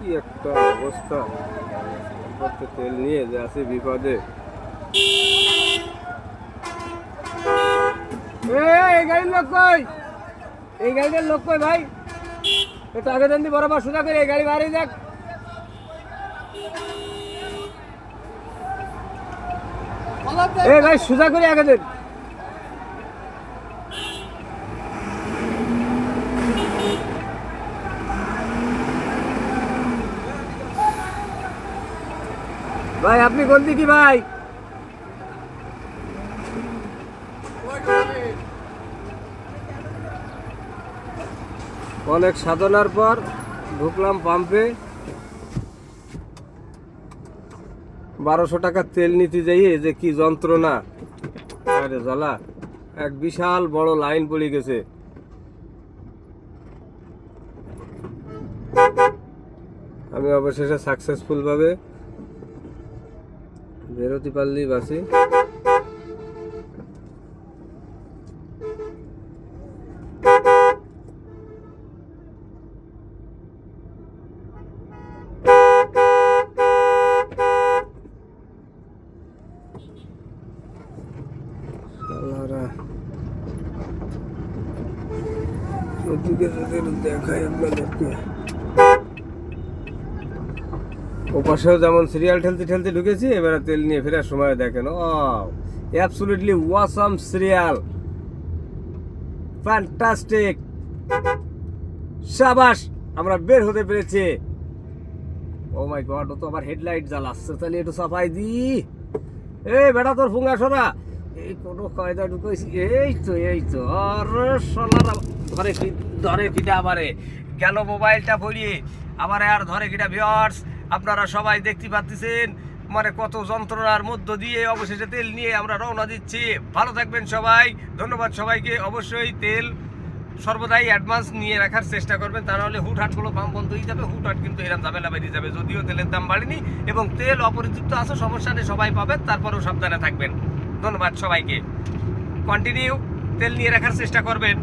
কি একটা অবস্থা, তেল নিয়ে যে আছে বিপদে। এই গাড়ির লোক কই? এই গাড়িটার লোক কই ভাই? একটু আগে দেন দি, বরাবর সোজা করে এই গাড়ি বাইরে যাক। এই ভাই সোজা করে আগে দেন। ভাই আপনি কোন দিকে ভাই? অনেক সাধনার পর ঢুকলাম পাম্পে। 1200 টাকা তেল নিতে যাইয়ে যে কি যন্ত্রণা, আরে জ্বালা। এক বিশাল বড় লাইন পড়ে গেছে। আমি অবশেষে সাকসেসফুল ভাবে বেরোতে পারলি বাসি। দেখাই আপনাদেরকে, ওপাশেও যেমন সিরিয়াল ঠেলতে ঠেলতে ঢুকেছি, এবারে তেল নিয়ে ফেরার সময় দেখেন, ও অ্যাবসলিউটলি ওয়াসাম সিরিয়াল, ফ্যান্টাস্টিক, শাবাশ, আমরা বের হতে পেরেছি। ও মাই গড, ও তো আবার হেডলাইট জ্বালাচ্ছে, তাহলে একটু সাফাই দি। এই বেটা তোর ফুঙ্গা সরা, এই কোনো কায়দা ঢুকাইছি, এই তো আরে সোনার ধরে কিটা আমারে গেল মোবাইলটা ভরিয়ে, আবার আর ধরে কিটা। ভিউয়ার্স আপনারা সবাই দেখতে পাচ্ছেন মানে কত যন্ত্রণার মধ্য দিয়ে অবশেষে তেল নিয়ে আমরা রওনা দিচ্ছি। ভালো থাকবেন সবাই, ধন্যবাদ সবাইকে। অবশ্যই তেল সর্বদাই অ্যাডভান্স নিয়ে রাখার চেষ্টা করবেন, তা নাহলে হুটহাটগুলো পাম্প বন্ধ হয়ে যাবে। হুটহাট কিন্তু এরকম ঝামেলা বেরিয়ে যাবে। যদিও তেলের দাম বাড়েনি এবং তেল অপরিযুক্ত আছে, সমস্যা নেই, সবাই পাবেন, তারপরেও সাবধানে থাকবেন। ধন্যবাদ সবাইকে। কন্টিনিউ তেল নিয়ে রাখার চেষ্টা করবেন।